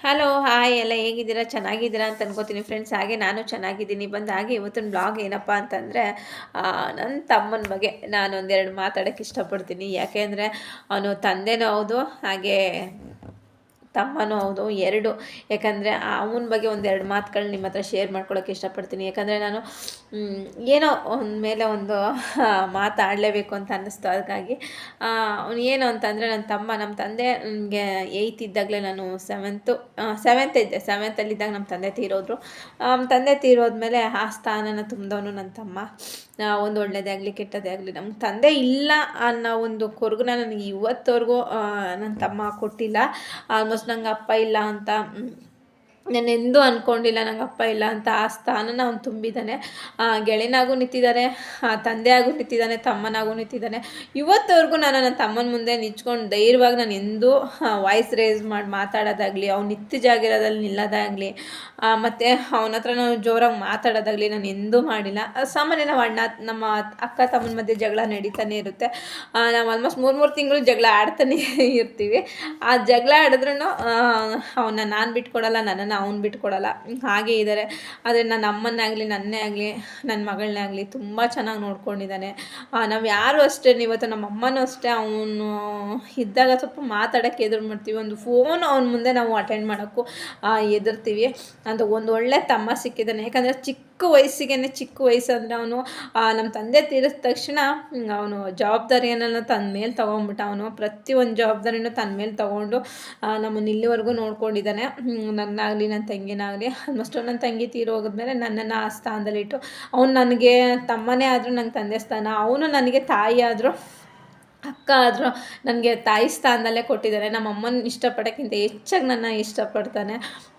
Hello hi ಎಲ್ಲ ಹೇಗಿದ್ದೀರಾ ಚೆನ್ನಾಗಿದ್ದೀರಾ ಅಂತ ಅನ್ಕೋತೀನಿ ಫ್ರೆಂಡ್ಸ್. ಹಾಗೆ ನಾನು ಚೆನ್ನಾಗಿದ್ದೀನಿ. ಹಾಗೆ ಇವತ್ತಿನ ಬ್ಲಾಗ್ ಏನಪ್ಪ ಅಂತಂದರೆ ನನ್ನ ತಮ್ಮನ ಬಗ್ಗೆ ನಾನು ಒಂದೆರಡು ಮಾತಾಡೋಕ್ಕೆ ಇಷ್ಟಪಡ್ತೀನಿ. ಯಾಕೆಂದರೆ ಅವನು ತಂದೆನೂ ಹೌದು, ಹಾಗೆ ತಮ್ಮನೂ ಹೌದು, ಎರಡು. ಯಾಕಂದರೆ ಅವನ ಬಗ್ಗೆ ಒಂದೆರಡು ಮಾತುಗಳು ನಿಮ್ಮ ಹತ್ರ ಶೇರ್ ಮಾಡ್ಕೊಳ್ಳೋಕೆ ಇಷ್ಟಪಡ್ತೀನಿ. ಯಾಕಂದರೆ ನಾನು ಏನೋ ಒಂದು ಮೇಲೆ ಒಂದು ಮಾತಾಡಲೇಬೇಕು ಅಂತ ಅನ್ನಿಸ್ತು. ಅದಕ್ಕಾಗಿ ಅವನು ಏನು ಅಂತಂದರೆ ನಮ್ಮ ತಂದೆ ನನಗೆ ಏಯ್ತ್ ಇದ್ದಾಗಲೇ, ನಾನು ಸೆವೆಂತ್ ಇದ್ದೆ. ಸೆವೆಂತಲ್ಲಿದ್ದಾಗ ನಮ್ಮ ತಂದೆ ತೀರೋದ್ರು. ತಂದೆ ತೀರೋದ್ಮೇಲೆ ಆ ಸ್ಥಾನನ ತುಂಬಿದವನು ನನ್ನ ತಮ್ಮ. ಒಂದು ಒಳ್ಳೆಯದೇ ಆಗಲಿ ಕೆಟ್ಟದೇ ಆಗಲಿ, ನಮ್ಮ ತಂದೆ ಇಲ್ಲ ಅನ್ನೋ ಒಂದು ಕೊರಗನ್ನ ನನಗೆ ಇವತ್ತವರೆಗೂ ನನ್ನ ತಮ್ಮ ಕೊಟ್ಟಿಲ್ಲ. ಆಲ್ಮೋಸ್ಟ್ ನಂಗೆ ಅಪ್ಪ ಇಲ್ಲ ಅಂತ ನಾನೆಂದೂ ಅಂದ್ಕೊಂಡಿಲ್ಲ. ನಂಗೆ ಅಪ್ಪ ಇಲ್ಲ ಅಂತ. ಆ ಸ್ಥಾನನ ಅವ್ನು ತುಂಬಿದ್ದಾನೆ. ಗೆಳೆಯನಾಗೂ ನಿಂತಿದ್ದಾನೆ, ತಂದೆಯಾಗೂ ನಿಂತಿದ್ದಾನೆ, ತಮ್ಮನಾಗೂ ನಿಂತಿದ್ದಾನೆ. ಇವತ್ತವರೆಗೂ ನಾನು ನನ್ನ ತಮ್ಮನ ಮುಂದೆ ನಿಂತ್ಕೊಂಡು ಧೈರ್ಯವಾಗಿ ನಾನು ಎಂದೂ ವಾಯ್ಸ್ ರೇಸ್ ಮಾಡಿ ಮಾತಾಡೋದಾಗಲಿ, ಅವ್ನು ನಿಂತ ಜಾಗಿರೋದಲ್ಲಿ ನಿಲ್ಲೋದಾಗಲಿ, ಮತ್ತು ಅವನ ಹತ್ರ ನಾನು ಜೋರಾಗಿ ಮಾತಾಡೋದಾಗಲಿ ನಾನು ಎಂದೂ ಮಾಡಿಲ್ಲ. ಸಾಮಾನ್ಯ ನಾವು ನಮ್ಮ ಅಕ್ಕ ತಮ್ಮನ ಮಧ್ಯೆ ಜಗಳ ನಡೀತಾನೆ ಇರುತ್ತೆ. ನಾವು ಆಲ್ಮೋಸ್ಟ್ 3 ತಿಂಗಳು ಜಗಳ ಆಡ್ತಾನೆ ಇರ್ತೀವಿ. ಆ ಜಗಳ ಆಡಿದ್ರೂ ಅವನ್ನ ನಾನು ಬಿಟ್ಕೊಡಲ್ಲ, ನನ್ನನ್ನು ಅವ್ನು ಬಿಟ್ಕೊಡಲ್ಲ. ಹಾಗೇ ಇದ್ದಾರೆ. ಆದರೆ ನನ್ನ ಅಮ್ಮನ್ನಾಗಲಿ, ನನ್ನೇ ಆಗಲಿ, ನನ್ನ ಮಗಳನ್ನೇ ಆಗಲಿ ತುಂಬ ಚೆನ್ನಾಗಿ ನೋಡ್ಕೊಂಡಿದ್ದಾನೆ. ನಾವು ಯಾರು ಅಷ್ಟೇ, ಇವತ್ತು ನಮ್ಮ ಅಮ್ಮನೂ ಅಷ್ಟೇ, ಅವನು ಇದ್ದಾಗ ಸ್ವಲ್ಪ ಮಾತಾಡೋಕ್ಕೆ ಎದುರು ಮಾಡ್ತೀವಿ. ಒಂದು ಫೋನ್ ಅವನ ಮುಂದೆ ನಾವು ಅಟೆಂಡ್ ಮಾಡೋಕ್ಕೂ ಹೆದರ್ತೀವಿ. ಅಂತ ಒಂದು ಒಳ್ಳೆ ತಮ್ಮ ಸಿಕ್ಕಿದ್ದಾನೆ. ಯಾಕಂದರೆ ಚಿಕ್ಕ ವಯಸ್ಸು ಅಂದರೆ ಅವನು ನಮ್ಮ ತಂದೆ ತೀರಿದ ತಕ್ಷಣ ಅವನು ಜವಾಬ್ದಾರಿಯನ್ನು ತನ್ನ ಮೇಲೆ ತೊಗೊಂಡ್ಬಿಟ್ಟ. ಅವನು ಪ್ರತಿಯೊಂದು ಜವಾಬ್ದಾರಿನೂ ತನ್ನ ಮೇಲೆ ತೊಗೊಂಡು ನಮ್ಮನ್ನು ಇಲ್ಲಿವರೆಗೂ ನೋಡ್ಕೊಂಡಿದ್ದಾನೆ. ನನ್ನಾಗಲಿ ನನ್ನ ತಂಗಿನಾಗಲಿ. ಆಲ್ಮೋಸ್ಟ್ ನನ್ನ ತಂಗಿ ತೀರೋಗಿದ್ಮೇಲೆ ನನ್ನನ್ನು ಆ ಸ್ಥಾನದಲ್ಲಿಟ್ಟು, ಅವ್ನು ನನಗೆ ತಮ್ಮನೇ ಆದರೂ ನಂಗೆ ತಂದೆ ಸ್ಥಾನ, ಅವನು ನನಗೆ ತಾಯಿ ಆದರೂ, ಅಕ್ಕ ಆದರೂ ನನಗೆ ತಾಯಿ ಸ್ಥಾನದಲ್ಲೇ ಕೊಟ್ಟಿದ್ದಾನೆ. ನಮ್ಮ ಅಮ್ಮನ ಇಷ್ಟಪಡೋಕ್ಕಿಂತ ಹೆಚ್ಚಾಗಿ ನನ್ನ ಇಷ್ಟಪಡ್ತಾನೆ.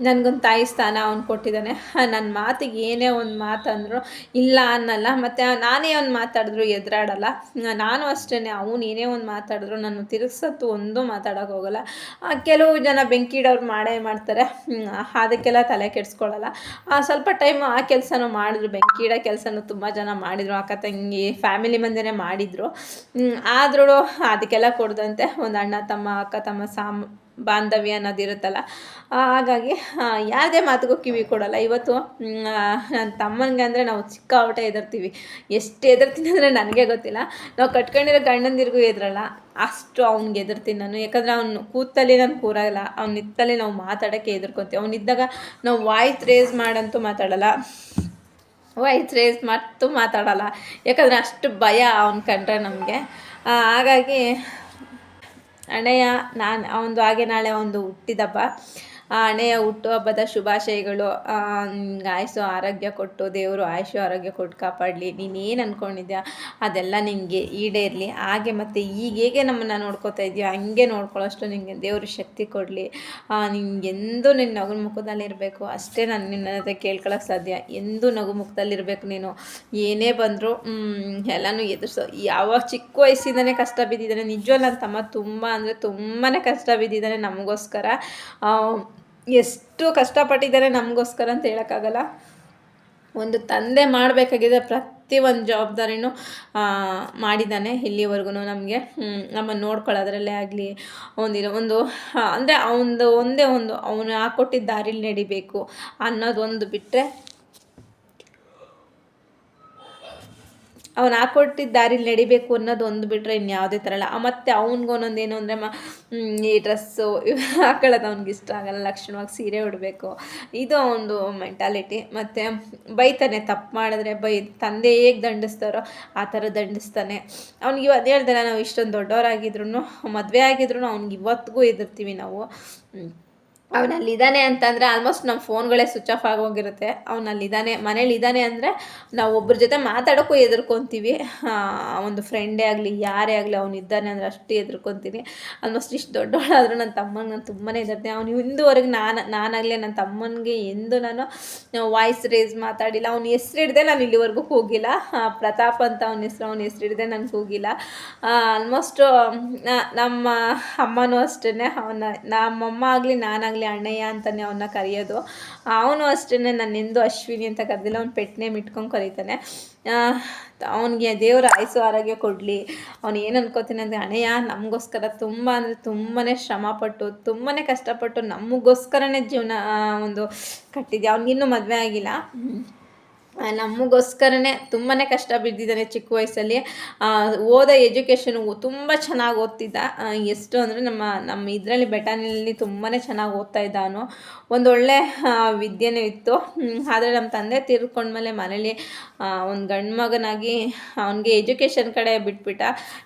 ನನಗೊಂದು ತಾಯಿ ಸ್ಥಾನ ಅವ್ನು ಕೊಟ್ಟಿದ್ದಾನೆ. ನನ್ನ ಮಾತಿಗೆ ಏನೇ ಒಂದು ಮಾತಂದರೂ ಇಲ್ಲ ಅನ್ನಲ್ಲ, ಮತ್ತು ನಾನೇ ಒಂದು ಮಾತಾಡಿದ್ರು ಎದುರಾಡಲ್ಲ. ನಾನು ಅಷ್ಟೇ, ಅವನು ಏನೇ ಒಂದು ಮಾತಾಡಿದ್ರು ನಾನು ತಿರುಗಿಸತ್ತು ಒಂದೂ ಮಾತಾಡೋಕೆ ಹೋಗಲ್ಲ. ಕೆಲವು ಜನ ಬೆಂಕಿ ಇಡೋರು ಮಾಡೇ ಮಾಡ್ತಾರೆ, ಅದಕ್ಕೆಲ್ಲ ತಲೆ ಕೆಡಿಸ್ಕೊಳ್ಳಲ್ಲ. ಸ್ವಲ್ಪ ಟೈಮ್ ಆ ಕೆಲಸನೂ ಮಾಡಿದ್ರು, ಬೆಂಕಿ ಇಡೋ ಕೆಲಸನೂ ತುಂಬ ಜನ ಮಾಡಿದರು, ಅಕ್ಕ ತಂಗಿ ಫ್ಯಾಮಿಲಿ ಮಂದಿನೇ ಮಾಡಿದರು. ಆದರೂ ಅದಕ್ಕೆಲ್ಲ ಕೊಡದಂತೆ ಒಂದು ಅಣ್ಣ ತಮ್ಮ, ಅಕ್ಕ ತಮ್ಮ ಬಾಂಧವ್ಯ ಅನ್ನೋದಿರುತ್ತಲ್ಲ. ಹಾಗಾಗಿ ಯಾವುದೇ ಮಾತಿಗೂ ಕಿವಿ ಕೊಡಲ್ಲ. ಇವತ್ತು ನನ್ನ ತಮ್ಮನಿಗೆ ಅಂದರೆ ನಾವು ಸಿಕ್ಕಾಪಟ್ಟೆ ಹೆದರ್ತೀವಿ. ಎಷ್ಟು ಹೆದರ್ತೀನಿ ಅಂದರೆ ನನಗೆ ಗೊತ್ತಿಲ್ಲ. ನಾವು ಕಟ್ಕೊಂಡಿರೋ ಗಂಡಂದಿರಿಗೂ ಹೆದರಲ್ಲ, ಅಷ್ಟು ಅವ್ನಿಗೆ ಹೆದರ್ತೀನಿ ನಾನು. ಯಾಕಂದರೆ ಅವ್ನು ಕೂತಲ್ಲಿ ನಾನು ಕೂರಲ್ಲ, ಅವ್ನು ನಿತ್ತಲ್ಲಿ ನಾವು ಮಾತಾಡೋಕ್ಕೆ ಹೆದರ್ಕೊತೀವಿ. ಅವನಿದ್ದಾಗ ನಾವು ವಾಯ್ಸ್ ರೇಸ್ ಮಾಡಂತೂ ಮಾತಾಡಲ್ಲ, ಮಾತಾಡಲ್ಲ. ಯಾಕಂದರೆ ಅಷ್ಟು ಭಯ ಅವ್ನು ಕಂಡ್ರೆ ನಮಗೆ. ಹಾಗಾಗಿ ಅಣ್ಣಯ್ಯ, ಅವನದು ಹಾಗೆ ನಾಳೆ ಒಂದು ಹುಟ್ಟಿದಬ್ಬ. ಅಣ್ಣಯ್ಯ ಹುಟ್ಟುಹಬ್ಬದ ಶುಭಾಶಯಗಳು. ಆಯುಷು ಆರೋಗ್ಯ ಕೊಟ್ಟು, ದೇವರು ಆಯುಷು ಆರೋಗ್ಯ ಕೊಟ್ಟು ಕಾಪಾಡಲಿ. ನೀನೇನು ಅಂದ್ಕೊಂಡಿದ್ಯಾ ಅದೆಲ್ಲ ನಿನಗೆ ಈಡೇರಲಿ. ಹಾಗೆ ಮತ್ತು ಈಗ ಹೇಗೆ ನಮ್ಮನ್ನು ನೋಡ್ಕೋತಾ ಇದೆಯೋ ಹಂಗೆ ನೋಡ್ಕೊಳ್ಳೋಷ್ಟು ನಿನಗೆ ದೇವರು ಶಕ್ತಿ ಕೊಡಲಿ. ನಿನಗೆಂದೂ ನಿನ್ನ ನಗು ಮುಖದಲ್ಲಿರಬೇಕು, ಅಷ್ಟೇ ನಾನು ನಿನ್ನ ಹತ್ರ ಕೇಳ್ಕೊಳ್ಳೋಕೆ ಸಾಧ್ಯ. ಎಂದೂ ನಗು ಮುಖದಲ್ಲಿರಬೇಕು ನೀನು. ಏನೇ ಬಂದರೂ ಎಲ್ಲನೂ ಎದುರಿಸೋ. ಯಾವಾಗ ಚಿಕ್ಕ ವಯಸ್ಸಿಂದನೇ ಕಷ್ಟ ಬಿದ್ದಿದ್ದಾನೆ. ನಿಜವಲ್ಲ, ನನ್ನ ತಮ್ಮ ತುಂಬ ಅಂದರೆ ತುಂಬಾ ಕಷ್ಟ ಬಿದ್ದಿದ್ದಾನೆ ನಮಗೋಸ್ಕರ. ಎಷ್ಟು ಕಷ್ಟಪಟ್ಟಿದ್ದಾರೆ ನಮಗೋಸ್ಕರ ಅಂತ ಹೇಳೋಕ್ಕಾಗಲ್ಲ. ಒಂದು ತಂದೆ ಮಾಡಬೇಕಾಗಿದೆ ಪ್ರತಿಯೊಂದು ಜವಾಬ್ದಾರಿನೂ ಮಾಡಿದ್ದಾನೆ ಇಲ್ಲಿವರೆಗೂ. ನಮಗೆ ನಮ್ಮನ್ನು ನೋಡ್ಕೊಳ್ಳೋದ್ರಲ್ಲೇ ಆಗಲಿ, ಒಂದು ಅಂದರೆ ಒಂದೇ ಒಂದು ಅವನು ಹಾಕ್ಕೊಟ್ಟಿದ್ದ ದಾರಿಲಿ ನಡಿಬೇಕು ಅನ್ನೋದೊಂದು ಬಿಟ್ಟರೆ, ಅವ್ನು ಹಾಕ್ಕೊಟ್ಟಿದ್ದ ದಾರಿಲಿ ನಡಿಬೇಕು ಅನ್ನೋದು ಒಂದು ಬಿಟ್ಟರೆ ಇನ್ಯಾವುದೇ ಥರ ಇಲ್ಲ. ಮತ್ತು ಅವ್ನಿಗೆ ಒಂದೊಂದು ಏನು ಅಂದರೆ ಈ ಡ್ರೆಸ್ಸು ಹಾಕೊಳ್ಳೋದು ಅವ್ನಿಗೆ ಇಷ್ಟ ಆಗಲ್ಲ. ಲಕ್ಷಣವಾಗಿ ಸೀರೆ ಉಡಬೇಕು, ಇದು ಅವನದು ಮೆಂಟಾಲಿಟಿ. ಮತ್ತು ಬೈತಾನೆ, ತಪ್ಪು ಮಾಡಿದ್ರೆ ತಂದೆ ಹೇಗೆ ದಂಡಿಸ್ತಾರೋ ಆ ಥರ ದಂಡಿಸ್ತಾನೆ. ಅವ್ನಿಗೆ ಇವತ್ತು ಹೇಳ್ದಲ್ಲ, ನಾವು ಇಷ್ಟೊಂದು ದೊಡ್ಡವರಾಗಿದ್ರು, ಮದುವೆ ಆಗಿದ್ರು ಅವ್ನಿಗೆ ಇವತ್ತಿಗೂ ಹೆದರ್ತೀವಿ ನಾವು. ಅವನಲ್ಲಿದ್ದಾನೆ ಅಂತಂದರೆ ಆಲ್ಮೋಸ್ಟ್ ನಮ್ಮ ಫೋನ್ಗಳೇ ಸ್ವಿಚ್ ಆಫ್ ಆಗೋಗಿರುತ್ತೆ. ಅವನಲ್ಲಿದ್ದಾನೆ, ಮನೇಲಿದ್ದಾನೆ ಅಂದರೆ ನಾವು ಒಬ್ಬರ ಜೊತೆ ಮಾತಾಡೋಕ್ಕೂ ಹೆದರ್ಕೊತೀವಿ. ಒಂದು ಫ್ರೆಂಡೇ ಆಗಲಿ, ಯಾರೇ ಆಗಲಿ, ಅವನಿದ್ದಾನೆ ಅಂದರೆ ಅಷ್ಟು ಹೆದರ್ಕೊತೀನಿ. ಆಲ್ಮೋಸ್ಟ್ ಇಷ್ಟು ದೊಡ್ಡವಳಾದರೂ ನನ್ನ ತಮ್ಮಂಗೆ ನಾನು ತುಂಬಾ ಹೆದರ್ತೀನಿ. ಅವನು ಇಂದುವರೆಗೆ ನಾನಾಗಲಿ ನನ್ನ ತಮ್ಮನಿಗೆ ಎಂದು ನಾನು ವಾಯ್ಸ್ ರೇಸ್ ಮಾತಾಡಿಲ್ಲ. ಅವ್ನ ಹೆಸ್ರು ಹಿಡ್ದೆ ನಾನು ಇಲ್ಲಿವರೆಗೂ ಕೂಗಿಲ್ಲ. ಪ್ರತಾಪ್ ಅಂತ ಅವನ ಹೆಸ್ರು ಹಿಡ್ದೆ ನಾನು ಕೂಗಿಲ್ಲ. ಆಲ್ಮೋಸ್ಟು ನಮ್ಮ ಅಮ್ಮನೂ ಅಷ್ಟೇ, ನಮ್ಮಮ್ಮ ಆಗಲಿ ನಾನಾಗಲಿ ಅಣ್ಣಯ್ಯ ಅಂತಲೇ ಅವನ್ನ ಕರೆಯೋದು. ಅವನು ಅಷ್ಟೇ, ನನ್ನೆಂದು ಅಶ್ವಿನಿ ಅಂತ ಕರೆದಿಲ್ಲ, ಅವ್ನು ಪೆಟ್ ನೇಮ್ ಇಟ್ಕೊಂಡು ಕರೀತಾನೆ. ಅವನಿಗೆ ದೇವರು ಆಯುಸ್ಸು ಆರೋಗ್ಯ ಕೊಡಲಿ. ಅವ್ನು ಏನು ಅನ್ಕೋತೀನಿ ಅಂದರೆ, ಅಣ್ಣಯ್ಯ ನಮಗೋಸ್ಕರ ತುಂಬ ಅಂದರೆ ತುಂಬಾ ಶ್ರಮಪಟ್ಟು ತುಂಬಾ ಕಷ್ಟಪಟ್ಟು ನಮಗೋಸ್ಕರನೇ ಜೀವನ ಒಂದು ಕಟ್ಟಿದ್ದೆ. ಅವ್ನಿಗಿನ್ನೂ ಮದುವೆ ಆಗಿಲ್ಲ. ನಮಗೋಸ್ಕರನೇ ತುಂಬಾ ಕಷ್ಟ ಬಿದ್ದಿದ್ದಾನೆ ಚಿಕ್ಕ ವಯಸ್ಸಲ್ಲಿ. ಓದೋ ಎಜುಕೇಷನು ತುಂಬ ಚೆನ್ನಾಗಿ ಓದ್ತಿದ್ದ. ಎಷ್ಟು ಅಂದರೆ ನಮ್ಮ ಇದರಲ್ಲಿ ಬೆಟಾನಿಯಲ್ಲಿ ತುಂಬಾ ಚೆನ್ನಾಗಿ ಓದ್ತಾ ಇದ್ದ ಅವನು. ಒಂದೊಳ್ಳೆ ವಿದ್ಯೆನೂ ಇತ್ತು. ಆದರೆ ನಮ್ಮ ತಂದೆ ತೀರ್ಕೊಂಡ್ಮೇಲೆ ಮನೇಲಿ ಒಂದು ಗಂಡು ಮಗನಾಗಿ ಅವನಿಗೆ ಎಜುಕೇಷನ್ ಕಡೆ ಬಿಟ್ಬಿಟ್ಟ.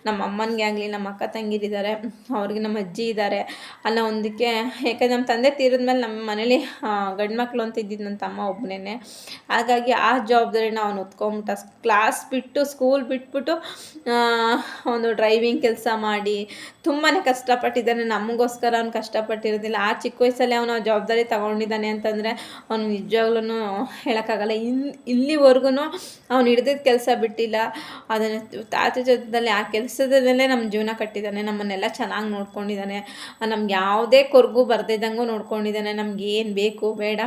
ನಮ್ಮ ಅಮ್ಮನಿಗೆ ಆಗಲಿ, ನಮ್ಮ ಅಕ್ಕ ತಂಗಿರಿದ್ದಾರೆ, ಅವ್ರಿಗೆ ನಮ್ಮ ಅಜ್ಜಿ ಇದ್ದಾರೆ ಅನ್ನೋ ಒಂದಕ್ಕೆ. ಯಾಕಂದರೆ ನಮ್ಮ ತಂದೆ ತೀರಿದ್ಮೇಲೆ ನಮ್ಮ ಮನೇಲಿ ಗಂಡು ಮಕ್ಕಳು ಅಂತ ಇದ್ದಿದ್ದು ನನ್ನ ತಮ್ಮ ಒಬ್ಬನೇ. ಹಾಗಾಗಿ ಆ ಜವಾಬ್ದಾರಿನ ಅವನು ಹೊತ್ಕೊಂಬಿಟ್ಟ. ಕ್ಲಾಸ್ ಬಿಟ್ಟು, ಸ್ಕೂಲ್ ಬಿಟ್ಬಿಟ್ಟು ಒಂದು ಡ್ರೈವಿಂಗ್ ಕೆಲಸ ಮಾಡಿ ತುಂಬಾ ಕಷ್ಟಪಟ್ಟಿದ್ದಾನೆ. ನಮಗೋಸ್ಕರ ಅವ್ನು ಕಷ್ಟಪಟ್ಟಿರೋದಿಲ್ಲ. ಆ ಚಿಕ್ಕ ವಯಸ್ಸಲ್ಲಿ ಅವನು ಜವಾಬ್ದಾರಿ ತಗೊಂಡಿದ್ದಾನೆ ಅಂತಂದರೆ ಅವನು ನಿಜವಾಗ್ಲೂ ಹೇಳೋಕ್ಕಾಗಲ್ಲ. ಇಲ್ಲಿವರೆಗೂ ಅವ್ನು ಹಿಡ್ದಿದ್ದ ಕೆಲಸ ಬಿಟ್ಟಿಲ್ಲ. ಅದನ್ನು ತಾತ ಜೊತೆಯಲ್ಲಿ ಆ ಕೆಲಸದಲ್ಲೇ ನಮ್ಮ ಜೀವನ ಕಟ್ಟಿದ್ದಾನೆ. ನಮ್ಮನ್ನೆಲ್ಲ ಚೆನ್ನಾಗಿ ನೋಡ್ಕೊಂಡಿದ್ದಾನೆ. ನಮ್ಗೆ ಯಾವುದೇ ಕೊರಗು ಬರ್ದಿದ್ದಂಗೂ ನೋಡ್ಕೊಂಡಿದ್ದಾನೆ. ನಮ್ಗೆ ಏನು ಬೇಕು ಬೇಡ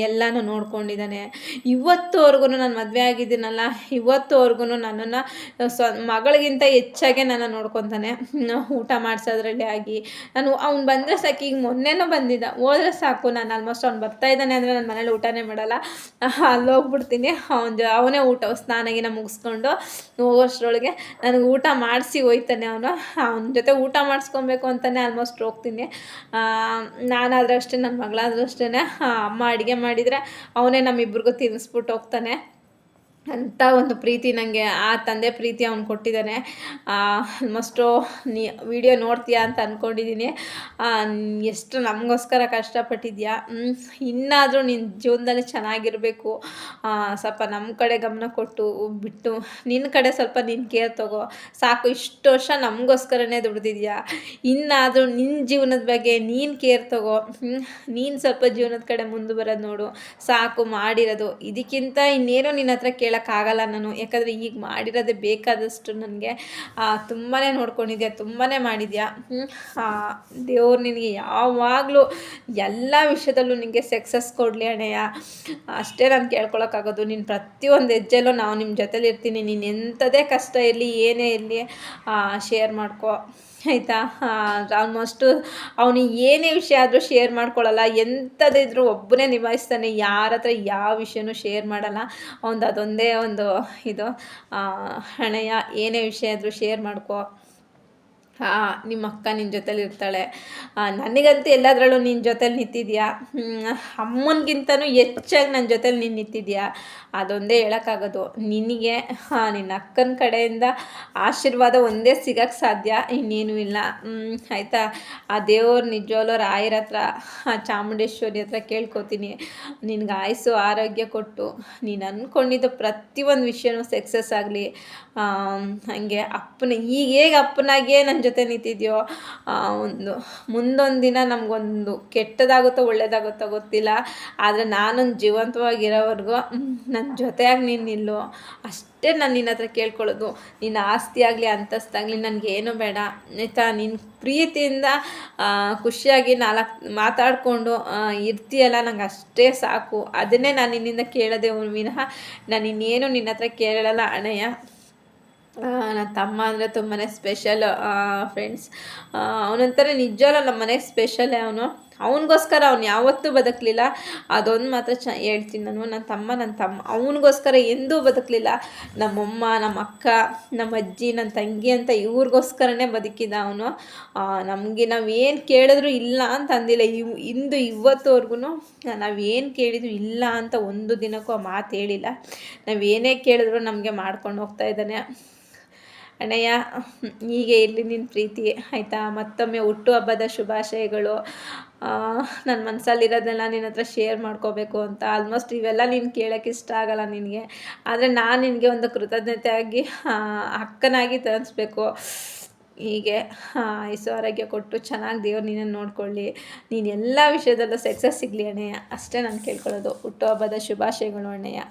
ಎಲ್ಲನೂ ನೋಡ್ಕೊಂಡಿದ್ದಾನೆ. ಇವತ್ತುವರೆಗೂ ನಾನು ಮದುವೆ ಆಗಿದ್ದೀನಲ್ಲ, ಇವತ್ತುವರೆಗೂ ನನ್ನನ್ನು ಮಗಳಿಗಿಂತ ಹೆಚ್ಚಾಗೆ ನನ್ನ ನೋಡ್ಕೊತಾನೆ. ಊಟ ಮಾಡಿಸೋದ್ರಲ್ಲಿ ಆಗಿ, ಅವ್ನು ಬಂದರೆ ಸಾಕು. ಈಗ ಮೊನ್ನೆನೂ ಬಂದಿದ್ದ, ಹೋದ್ರೆ ಸಾಕು. ನಾನು ಆಲ್ಮೋಸ್ಟ್ ಅವ್ನು ಬರ್ತಾಯಿದ್ದಾನೆ ಅಂದರೆ ನನ್ನ ಮನೇಲಿ ಊಟನೇ ಮಾಡಲ್ಲ. ಅಲ್ಲಿ ಹೋಗ್ಬಿಡ್ತೀನಿ. ಅವನೇ ಊಟ ಸ್ನಾನಗಿನ ಮುಗಿಸ್ಕೊಂಡು ಹೋಗೋಷ್ಟರೊಳಗೆ ನನಗೆ ಊಟ ಮಾಡಿಸಿ ಹೋಯ್ತಾನೆ. ಅವನ ಜೊತೆ ಊಟ ಮಾಡಿಸ್ಕೊಬೇಕು ಅಂತಲೇ ಆಲ್ಮೋಸ್ಟ್ ಹೋಗ್ತೀನಿ. ನಾನಾದರೂ ಅಷ್ಟೇ, ನನ್ನ ಮಗಳಾದರೂ ಅಷ್ಟೇ. ಅಮ್ಮ ಅಡುಗೆ ಮಾಡಿದರೆ ಅವನೇ ನಮ್ಮಿಬ್ರಿಗೂ ತಿನ್ನಿಸ್ಬಿಟ್ಟು ಹೋಗ್ತಾನೆ. ಅಂಥ ಒಂದು ಪ್ರೀತಿ ನನಗೆ ಆ ತಂದೆ ಪ್ರೀತಿ ಅವ್ನು ಕೊಟ್ಟಿದ್ದಾನೆ. ಆಲ್ಮೋಸ್ಟು ವಿಡಿಯೋ ನೋಡ್ತೀಯಾ ಅಂತ ಅಂದ್ಕೊಂಡಿದ್ದೀನಿ. ಎಷ್ಟು ನಮಗೋಸ್ಕರ ಕಷ್ಟಪಟ್ಟಿದ್ಯಾ, ಇನ್ನಾದರೂ ನಿನ್ನ ಜೀವನದಲ್ಲಿ ಚೆನ್ನಾಗಿರಬೇಕು, ಸ್ವಲ್ಪ ನಮ್ಮ ಕಡೆ ಗಮನ ಕೊಟ್ಟು ಬಿಟ್ಟು ನಿನ್ನ ಕಡೆ ಸ್ವಲ್ಪ ನೀನು ಕೇರ್ ತಗೋ ಸಾಕು. ಇಷ್ಟು ವರ್ಷ ನಮಗೋಸ್ಕರನೇ ದುಡ್ದಿದ್ಯಾ, ಇನ್ನಾದರೂ ನಿನ್ನ ಜೀವನದ ಬಗ್ಗೆ ನೀನು ಕೇರ್ ತಗೋ. ನೀನು ಸ್ವಲ್ಪ ಜೀವನದ ಕಡೆ ಮುಂದೆ ಬರೋದು ನೋಡು ಸಾಕು. ಮಾಡಿರೋದು ಇದಕ್ಕಿಂತ ಇನ್ನೇನು ನಿನ್ನ ಹತ್ರ ಕೇಳೋಕ್ಕಾಗಲ್ಲ ನಾನು. ಯಾಕಂದರೆ ಈಗ ಮಾಡಿರೋದೇ ಬೇಕಾದಷ್ಟು ನನಗೆ. ತುಂಬಾ ನೋಡ್ಕೊಂಡಿದ್ಯಾ, ತುಂಬಾ ಮಾಡಿದ್ಯಾ. ದೇವ್ರು ನಿನಗೆ ಯಾವಾಗಲೂ ಎಲ್ಲ ವಿಷಯದಲ್ಲೂ ನಿನಗೆ ಸಕ್ಸಸ್ ಕೊಡಲಿ ಅಣ್ಣಯ್ಯ. ಅಷ್ಟೇ ನಾನು ಕೇಳ್ಕೊಳಕ್ಕಾಗೋದು. ನೀನು ಪ್ರತಿಯೊಂದು ಹೆಜ್ಜೆಲ್ಲೂ ನಾವು ನಿಮ್ಮ ಜೊತೆಲಿ ಇರ್ತೀನಿ. ನೀನು ಎಂಥದೇ ಕಷ್ಟ ಇರಲಿ, ಏನೇ ಇರಲಿ ಶೇರ್ ಮಾಡ್ಕೊ ಆಯಿತಾ. ಆಲ್ಮೋಸ್ಟು ಅವನಿಗೆ ಏನೇ ವಿಷಯ ಆದರೂ ಶೇರ್ ಮಾಡ್ಕೊಳ್ಳಲ್ಲ. ಎಂಥದಿದ್ರೂ ಒಬ್ಬನೇ ನಿಭಾಯಿಸ್ತಾನೆ. ಯಾರ ಹತ್ರ ಯಾವ ವಿಷಯನೂ ಶೇರ್ ಮಾಡಲ್ಲ. ಅದೊಂದೇ ಒಂದು ಇದು. ಅಣ್ಣಯ್ಯ ಏನೇ ವಿಷಯ ಆದರೂ ಶೇರ್ ಮಾಡ್ಕೊ. ನಿಮ್ಮ ಅಕ್ಕ ನಿನ್ನ ಜೊತೆಲಿ ಇರ್ತಾಳೆ. ನನಗಂತೂ ಎಲ್ಲದರಲ್ಲೂ ನಿನ್ನ ಜೊತೆಲಿ ನಿಂತಿದ್ಯಾ. ಅಮ್ಮನಿಗಿಂತನೂ ಹೆಚ್ಚಾಗಿ ನನ್ನ ಜೊತೆಲಿ ನೀನು ನಿಂತಿದ್ಯಾ. ಅದೊಂದೇ ಹೇಳೋಕ್ಕಾಗೋದು. ನಿನಗೆ ನಿನ್ನ ಅಕ್ಕನ ಕಡೆಯಿಂದ ಆಶೀರ್ವಾದ ಒಂದೇ ಸಿಗೋಕ್ಕೆ ಸಾಧ್ಯ, ಇನ್ನೇನೂ ಇಲ್ಲ. ಆಯಿತಾ. ಆ ದೇವ್ರು ನಿಜವಾಗ್ಲೂ ರಾಯರ ಹತ್ರ, ಚಾಮುಂಡೇಶ್ವರಿ ಹತ್ರ ಕೇಳ್ಕೊತೀನಿ, ನಿನಗೆ ಆಯುಸ್ಸು ಆರೋಗ್ಯ ಕೊಟ್ಟು ನೀನು ಅಂದ್ಕೊಂಡಿದ್ದು ಪ್ರತಿಯೊಂದು ವಿಷಯನೂ ಸಕ್ಸಸ್ ಆಗಲಿ. ಹಾಗೆ ಈಗ ಹೇಗೆ ಅಪ್ಪನಾಗೇ ನನ್ನ ಜೊತೆ ನಿಂತಿದ್ಯೋ, ಮುಂದೊಂದು ದಿನ ನಮಗೊಂದು ಕೆಟ್ಟದಾಗುತ್ತೋ ಒಳ್ಳೇದಾಗುತ್ತೋ ಗೊತ್ತಿಲ್ಲ. ಆದರೆ ನಾನೊಂದು ಜೀವಂತವಾಗಿರೋವರೆಗೂ ನನ್ನ ಜೊತೆಯಾಗಿ ನೀನು ನಿಲ್ಲು ಅಷ್ಟೇ. ನಾನು ನಿನ್ನ ಹತ್ರ ಕೇಳ್ಕೊಳ್ಳೋದು. ನಿನ್ನ ಆಸ್ತಿ ಆಗಲಿ ಅಂತಸ್ತಾಗಲಿ ನನಗೇನು ಬೇಡ ಆಯಿತಾ. ನಿನ್ನ ಪ್ರೀತಿಯಿಂದ ಖುಷಿಯಾಗಿ ಮಾತಾಡಿಕೊಂಡು ಇರ್ತೀಯಲ್ಲ, ನಂಗೆ ಅಷ್ಟೇ ಸಾಕು. ಅದನ್ನೇ ನಾನು ನಿನ್ನಿಂದ ಕೇಳೋದೆ ವಿನಃ ನಾನು ಇನ್ನೇನು ನಿನ್ನ ಹತ್ರ ಕೇಳಲ್ಲ ಅಣ್ಣಯ್ಯ. ನನ್ನ ತಮ್ಮ ಅಂದರೆ ತುಂಬಾ ಸ್ಪೆಷಲ್ ಫ್ರೆಂಡ್ಸ್. ಅವನಂತರ ನಿಜವಲ್ಲ ನಮ್ಮ ಮನೆಗೆ ಸ್ಪೆಷಲೇ ಅವನು. ಅವನಿಗೋಸ್ಕರ ಅವ್ನು ಯಾವತ್ತೂ ಬದುಕಲಿಲ್ಲ, ಅದೊಂದು ಮಾತ್ರ ಹೇಳ್ತೀನಿ ನಾನು. ನನ್ನ ತಮ್ಮ ಅವನಿಗೋಸ್ಕರ ಎಂದೂ ಬದುಕಲಿಲ್ಲ. ನಮ್ಮಮ್ಮ, ನಮ್ಮ ಅಕ್ಕ, ನಮ್ಮ ಅಜ್ಜಿ, ನನ್ನ ತಂಗಿ ಅಂತ ಇವ್ರಿಗೋಸ್ಕರನೇ ಬದುಕಿದ್ದ ಅವನು. ನಾವೇನು ಕೇಳಿದ್ರು ಇಲ್ಲ ಅಂತ ಅಂದಿಲ್ಲ. ಇವತ್ತುವರೆಗೂ ನಾವೇನು ಕೇಳಿದ್ರು ಇಲ್ಲ ಅಂತ ಒಂದು ದಿನಕ್ಕೂ ಆ ಮಾತು ಹೇಳಿಲ್ಲ. ನಾವೇನೇ ಕೇಳಿದ್ರು ನಮಗೆ ಮಾಡ್ಕೊಂಡು ಹೋಗ್ತಾ ಇದ್ದಾನೆ. ಅಣ್ಣಯ್ಯ ಹೀಗೆ ಇರಲಿ ನಿನ್ನ ಪ್ರೀತಿ ಆಯಿತಾ. ಮತ್ತೊಮ್ಮೆ ಹುಟ್ಟುಹಬ್ಬದ ಶುಭಾಶಯಗಳು. ನನ್ನ ಮನಸ್ಸಲ್ಲಿರೋದೆಲ್ಲ ನಿನ್ನ ಹತ್ರ ಶೇರ್ ಮಾಡ್ಕೋಬೇಕು ಅಂತ. ಆಲ್ಮೋಸ್ಟ್ ಇವೆಲ್ಲ ನೀನು ಕೇಳೋಕ್ಕೆ ಇಷ್ಟ ಆಗಲ್ಲ ನಿನಗೆ. ಆದರೆ ನಾನು ನಿನಗೆ ಒಂದು ಕೃತಜ್ಞತೆಯಾಗಿ ಅಕ್ಕನಾಗಿ ತೋರಿಸ್ಬೇಕು. ಹೀಗೆ ಆಯುಸ್ಸು ಆರೋಗ್ಯ ಕೊಟ್ಟು ಚೆನ್ನಾಗಿ ದೇವ್ರು ನಿನ್ನನ್ನು ನೋಡ್ಕೊಳ್ಳಿ. ನೀನು ಎಲ್ಲ ವಿಷಯದಲ್ಲೂ ಸಕ್ಸಸ್ ಸಿಗಲಿ ಅಣ್ಣಯ್ಯ. ಅಷ್ಟೇ ನಾನು ಕೇಳ್ಕೊಳ್ಳೋದು. ಹುಟ್ಟುಹಬ್ಬದ ಶುಭಾಶಯಗಳು ಅಣ್ಣಯ್ಯ.